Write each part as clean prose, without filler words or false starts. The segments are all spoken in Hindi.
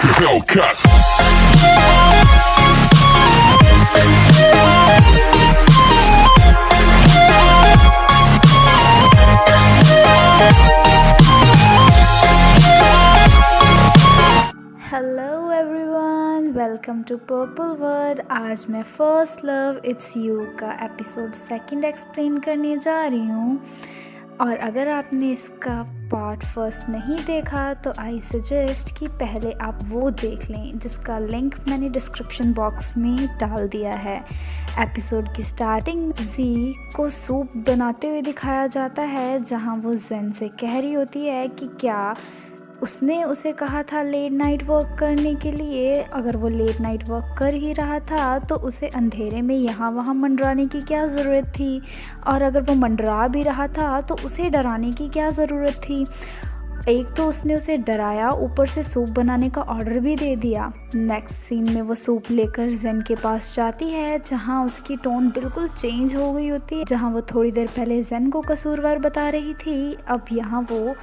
a Hellcat. Hello everyone, welcome to purple word. आज मैं फर्स्ट लव इट्स यू का एपिसोड सेकंड एक्सप्लेन करने जा रही हूँ। और अगर आपने इसका पार्ट फर्स्ट नहीं देखा तो आई सजेस्ट कि पहले आप वो देख लें, जिसका लिंक मैंने डिस्क्रिप्शन बॉक्स में डाल दिया है। एपिसोड की स्टार्टिंग जी को सूप बनाते हुए दिखाया जाता है, जहाँ वो जेन से कह रही होती है कि क्या उसने उसे कहा था लेट नाइट वर्क करने के लिए। अगर वो लेट नाइट वर्क कर ही रहा था तो उसे अंधेरे में यहाँ वहाँ मंडराने की क्या ज़रूरत थी, और अगर वो मंडरा भी रहा था तो उसे डराने की क्या ज़रूरत थी। एक तो उसने उसे डराया, ऊपर से सूप बनाने का ऑर्डर भी दे दिया। नेक्स्ट सीन में वो सूप लेकर जेन के पास जाती है, जहाँ उसकी टोन बिल्कुल चेंज हो गई होती है। जहाँ वो थोड़ी देर पहले जेन को कसूरवार बता रही थी, अब यहाँ वो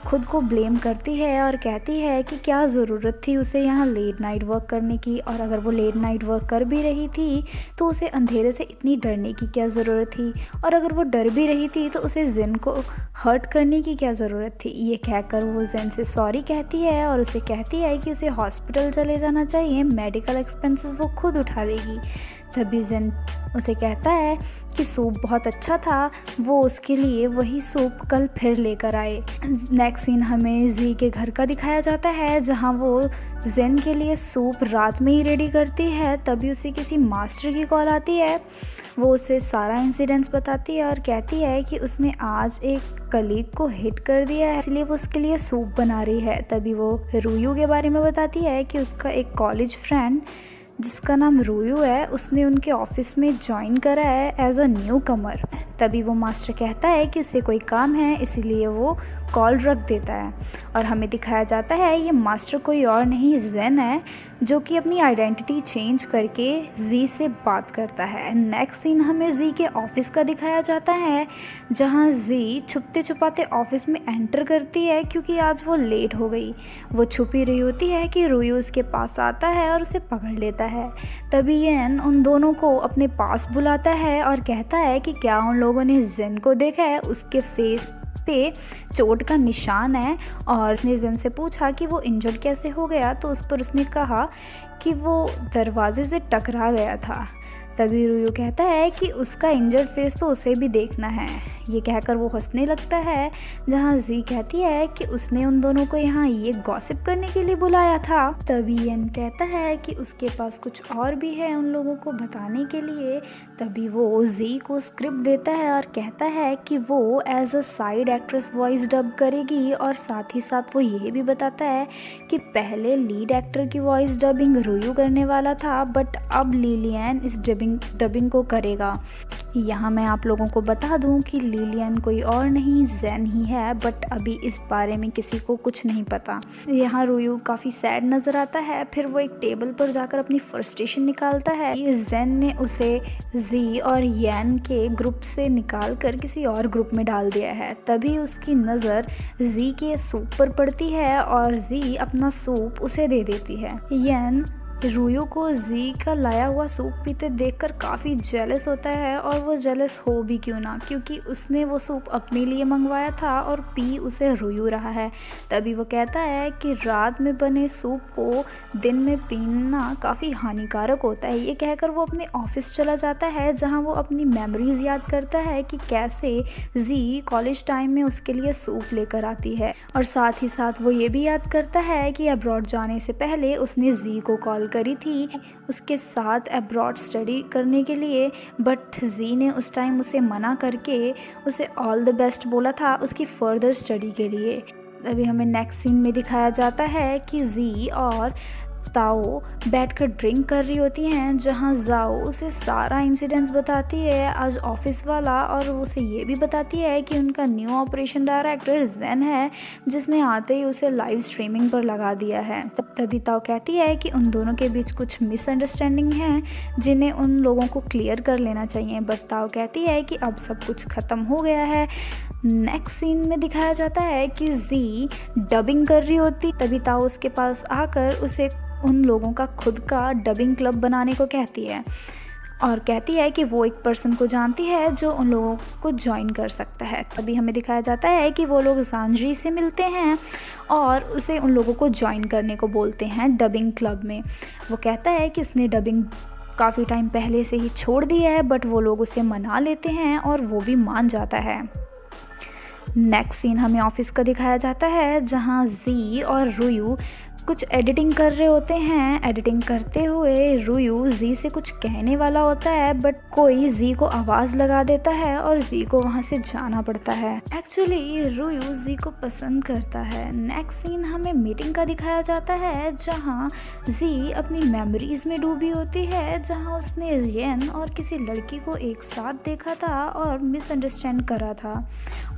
खुद को ब्लेम करती है और कहती है कि क्या ज़रूरत थी उसे यहाँ लेट नाइट वर्क करने की, और अगर वो लेट नाइट वर्क कर भी रही थी तो उसे अंधेरे से इतनी डरने की क्या ज़रूरत थी, और अगर वो डर भी रही थी तो उसे जेन को हर्ट करने की क्या ज़रूरत थी। ये कहकर वो जेन से सॉरी कहती है और उसे कहती है कि उसे हॉस्पिटल चले जाना चाहिए, मेडिकल एक्सपेंसेस वो खुद उठा लेगी। तभी जेन उसे कहता है कि सूप बहुत अच्छा था, वो उसके लिए वही सूप कल फिर लेकर आए। नेक्स्ट सीन हमें जी के घर का दिखाया जाता है, जहां वो जेन के लिए सूप रात में ही रेडी करती है। तभी उसे किसी मास्टर की कॉल आती है। वो उसे सारा इंसिडेंट्स बताती है और कहती है कि उसने आज एक कलीग को हिट कर दिया है, इसलिए वो उसके लिए सूप बना रही है। तभी वो रूयू के बारे में बताती है कि उसका एक कॉलेज फ्रेंड जिसका नाम रूयू है, उसने उनके ऑफिस में ज्वाइन करा है एज अ न्यू कमर। तभी वो मास्टर कहता है कि उसे कोई काम है, इसीलिए वो कॉल रख देता है। और हमें दिखाया जाता है ये मास्टर कोई और नहीं जेन है, जो कि अपनी आइडेंटिटी चेंज करके जी से बात करता है। नेक्स्ट सीन हमें जी के ऑफिस का दिखाया जाता है, जहाँ जी छुपते छुपाते ऑफिस में एंटर करती है, क्योंकि आज वो लेट हो गई। वो छुपी रही होती है कि रूयू उसके पास आता है और उसे पकड़ लेता है। तभी येन उन दोनों को अपने पास बुलाता है और कहता है कि क्या उन लोगों ने जेन को देखा है, उसके फेस पे चोट का निशान है। और उसने जेन से पूछा कि वो इंजर्ड कैसे हो गया, तो उस पर उसने कहा कि वो दरवाजे से टकरा गया था। तभी रूयू कहता है कि उसका इंजर्ड फेस तो उसे भी देखना है। ये कहकर वो हंसने लगता है, जहाँ जी कहती है कि उसने उन दोनों को यहाँ ये गॉसिप करने के लिए बुलाया था। तभी येन कहता है कि उसके पास कुछ और भी है उन लोगों को बताने के लिए। तभी वो जी को स्क्रिप्ट देता है और कहता है कि वो as a side actress voice dub करेगी, और साथ ही साथ वो ये भी बताता है कि पहले लीड एक्टर की वॉइस डबिंग रूयू करने वाला था, बट अब लिलियन इस डबिंग को करेगा। यहाँ मैं आप लोगों को बता दूं कि लिलियन कोई और नहीं जेन ही है, बट अभी इस बारे में किसी को कुछ नहीं पता। यहाँ रूयू काफ़ी सैड नज़र आता है। फिर वो एक टेबल पर जाकर अपनी फ्रस्ट्रेशन निकालता है। ये जेन ने उसे जी और येन के ग्रुप से निकाल कर किसी और ग्रुप में डाल दिया है। तभी उसकी नज़र जी के सूप पर पड़ती है और जी अपना सूप उसे दे देती है। येन रूयू को जी का लाया हुआ सूप पीते देखकर काफ़ी जेलस होता है, और वो जेलस हो भी क्यों ना, क्योंकि उसने वो सूप अपने लिए मंगवाया था और पी उसे रूयू रहा है। तभी वो कहता है कि रात में बने सूप को दिन में पीना काफ़ी हानिकारक होता है। ये कहकर वो अपने ऑफिस चला जाता है, जहाँ वो अपनी मेमोरीज याद करता है कि कैसे जी कॉलेज टाइम में उसके लिए सूप लेकर आती है। और साथ ही साथ वो ये भी याद करता है कि अब्रॉड जाने से पहले उसने जी को कॉल करी थी उसके साथ अब्रॉड स्टडी करने के लिए, बट जी ने उस टाइम उसे मना करके उसे ऑल द बेस्ट बोला था उसकी फर्दर स्टडी के लिए। अभी हमें नेक्स्ट सीन में दिखाया जाता है कि जी और ताओ बैठकर ड्रिंक कर रही होती हैं, जहाँ जाओ उसे सारा इंसिडेंट्स बताती है आज ऑफिस वाला, और उसे ये भी बताती है कि उनका न्यू ऑपरेशन डायरेक्टर जेन है, जिसने आते ही उसे लाइव स्ट्रीमिंग पर लगा दिया है। तभी ताओ कहती है कि उन दोनों के बीच कुछ मिसअंडरस्टैंडिंग है जिन्हें उन लोगों को क्लियर कर लेना चाहिए, बट ताओ कहती है कि अब सब कुछ ख़त्म हो गया है। नेक्स्ट सीन में दिखाया जाता है कि जी डबिंग कर रही होती, तभी ताओ उसके पास आकर उसे उन लोगों का खुद का डबिंग क्लब बनाने को कहती है और कहती है कि वो एक पर्सन को जानती है जो उन लोगों को ज्वाइन कर सकता है। तभी हमें दिखाया जाता है कि वो लोग सांजी से मिलते हैं और उसे उन लोगों को ज्वाइन करने को बोलते हैं डबिंग क्लब में। वो कहता है कि उसने डबिंग काफ़ी टाइम पहले से ही छोड़ दी है, बट वो लोग उसे मना लेते हैं और वो भी मान जाता है। नेक्स्ट सीन हमें ऑफिस का दिखाया जाता है, जहाँ जी और रुयू कुछ एडिटिंग कर रहे होते हैं। एडिटिंग करते हुए रुयू जी से कुछ कहने वाला होता है, बट कोई जी को आवाज़ लगा देता है और जी को वहाँ से जाना पड़ता है। एक्चुअली रुयू जी को पसंद करता है। नेक्स्ट सीन हमें मीटिंग का दिखाया जाता है, जहाँ जी अपनी मेमोरीज में डूबी होती है, जहाँ उसने येन और किसी लड़की को एक साथ देखा था और मिसअंडरस्टैंड करा था,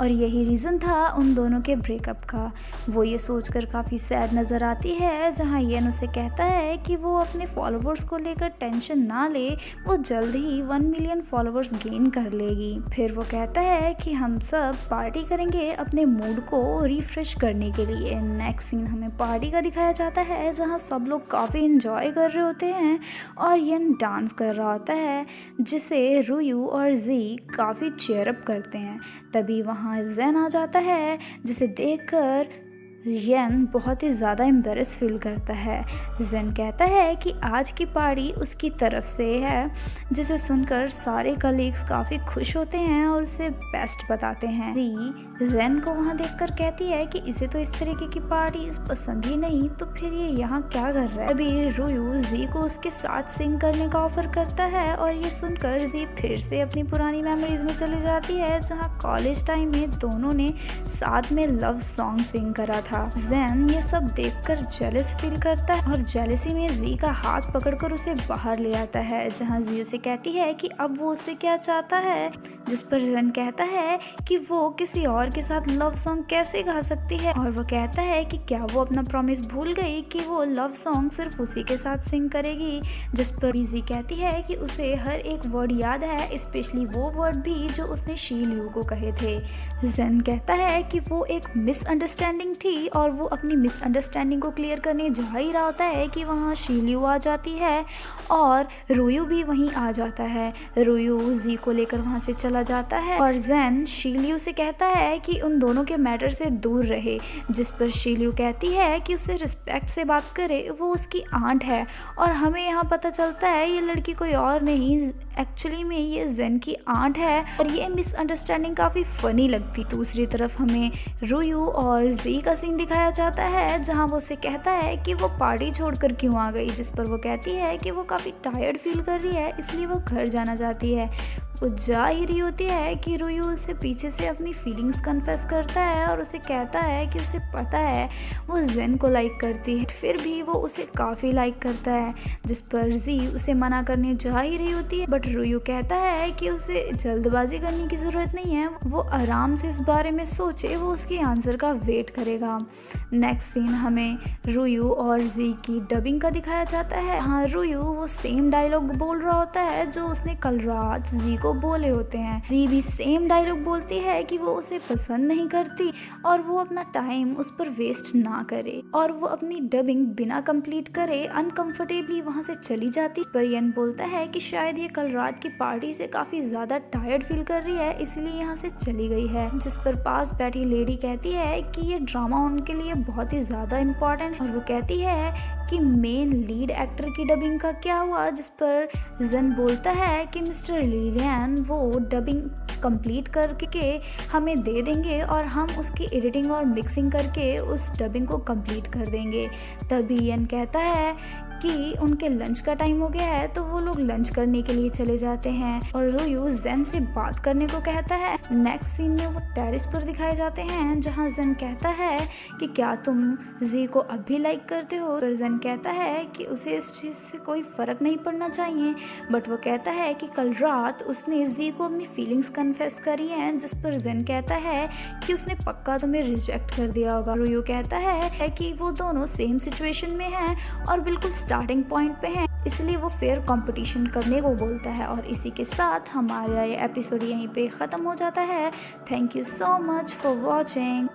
और यही रीज़न था उन दोनों के ब्रेकअप का। वो ये सोचकर काफ़ी सैड नज़र आती है, जहाँ येन उसे कहता है कि वो अपने फॉलोवर्स को लेकर टेंशन ना ले, वो जल्द ही 1 मिलियन फॉलोवर्स गेन कर लेगी। फिर वो कहता है कि हम सब पार्टी करेंगे अपने मूड को रिफ्रेश करने के लिए। नेक्स्ट सीन हमें पार्टी का दिखाया जाता है, जहाँ सब लोग काफ़ी इंजॉय कर रहे होते हैं और येन डांस कर रहा होता है, जिसे रुयू और जी काफ़ी चेयरअप करते हैं। तभी वहाँ जेन आ जाता है, जिसे देखकर येन बहुत ही ज़्यादा एम्बेरस फील करता है। जेन कहता है कि आज की पार्टी उसकी तरफ से है, जिसे सुनकर सारे कलीग्स काफ़ी खुश होते हैं और उसे बेस्ट बताते हैं। जी जेन को वहाँ देखकर कहती है कि इसे तो इस तरीके की पार्टी पसंद ही नहीं, तो फिर ये यहाँ क्या कर रहा है। अभी रुयू जी को उसके साथ सिंग करने का ऑफर करता है और ये सुनकर जी फिर से अपनी पुरानी मेमोरीज में चली जाती है, जहाँ कॉलेज टाइम में दोनों ने साथ में लव सॉन्ग सिंग करा था। जेन ये सब देखकर जेलस फील करता है और जेलसी में जी का हाथ पकड़कर उसे बाहर ले आता है, जहाँ जी उसे कहती है कि अब वो उसे क्या चाहता है, जिस पर जेन कहता है कि वो किसी और के साथ लव सॉन्ग कैसे गा सकती है, और वो कहता है कि क्या वो अपना प्रॉमिस भूल गई कि वो लव सॉन्ग सिर्फ उसी के साथ सिंग करेगी, जिस पर जी कहती है कि उसे हर एक वर्ड याद है, स्पेशली वो वर्ड भी जो उसने शी लियू को कहे थे। जेन कहता है कि वो एक मिसअंडरस्टैंडिंग थी और वो अपनी मिसअंडरस्टैंडिंग को क्लियर करने जा ही रहा होता है कि वहाँ शी लियू आ जाती है और रुयू भी वहीं आ जाता है। रुयू जी को लेकर वहाँ से चला जाता है और जेन शी लियू से कहता है कि उन दोनों के मैटर से दूर रहे, जिस पर शी लियू कहती है कि उसे रिस्पेक्ट से बात करे, वो उसकी आंट है। और हमें यहाँ पता चलता है ये लड़की कोई और नहीं, एक्चुअली में ये जेन की आंट है, और ये मिसअंडरस्टैंडिंग काफ़ी फ़नी लगती। दूसरी तरफ हमें रुयू और जी का सीन दिखाया जाता है, जहाँ वो उसे कहता है कि वो पार्टी छोड़कर क्यों आ गई, जिस पर वो कहती है कि वो काफ़ी टायर्ड फील कर रही है, इसलिए वो घर जाना चाहती है। वो जा ही रही होती है कि रुयू उसे पीछे से अपनी फीलिंग्स कन्फेस करता है और उसे कहता है कि उसे पता है वो जेन को लाइक करती है, फिर भी वो उसे काफ़ी लाइक करता है, जिस पर जी उसे मना करने जा ही रही होती है, बट रुयू कहता है कि उसे जल्दबाजी करने की ज़रूरत नहीं है, वो आराम से इस बारे में सोचे, वो उसके आंसर का वेट करेगा। नेक्स्ट सीन हमें रुयू और जी की डबिंग का दिखाया जाता है। हाँ, रुयू वो सेम डायलॉग बोल रहा होता है जो उसने कल रात जी को बोले होते हैं। जी भी सेम डायलॉग बोलती है कि वो उसे पसंद नहीं करती और वो अपना टाइम उस पर वेस्ट ना करे, और वो अपनी डबिंग बिना कंप्लीट करे अनकंफर्टेबली वहाँ से चली जाती। पर येन बोलता है कि शायद ये कल रात की पार्टी से काफ़ी ज़्यादा टायर्ड फील कर रही है, इसलिए यहाँ से चली गई है, जिस पर पास बैठी लेडी कहती है कि ये ड्रामा उनके लिए बहुत ही ज़्यादा इम्पॉर्टेंट है, और वो कहती है कि मेन लीड एक्टर की डबिंग का क्या हुआ, जिस पर जेन बोलता है कि मिस्टर लिलियन वो डबिंग कंप्लीट करके हमें दे देंगे और हम उसकी एडिटिंग और मिक्सिंग करके उस डबिंग को कंप्लीट कर देंगे। तभी येन कहता है कि उनके लंच का टाइम हो गया है, तो वो लोग लंच करने के लिए चले जाते हैं और रुयू जेन से बात करने को कहता है। नेक्स्ट सीन में वो टेरेस पर दिखाए जाते हैं जहाँ जेन कहता है कि क्या तुम जी को अब भी लाइक करते हो। पर जेन कहता है कि उसे इस चीज़ से कोई फ़र्क नहीं पड़ना चाहिए, बट वो कहता है कि कल रात उसने जी को अपनी फीलिंग्स कन्फेस करी हैं, जिस पर जेन कहता है कि उसने पक्का तुम्हें रिजेक्ट कर दिया होगा। रुयू कहता है कि वो दोनों सेम सिचुएशन में हैं और बिल्कुल स्टार्टिंग पॉइंट पे हैं, इसलिए वो फेयर कंपटीशन करने को बोलता है। और इसी के साथ हमारा ये एपिसोड यहीं पे ख़त्म हो जाता है। Thank you so much for watching.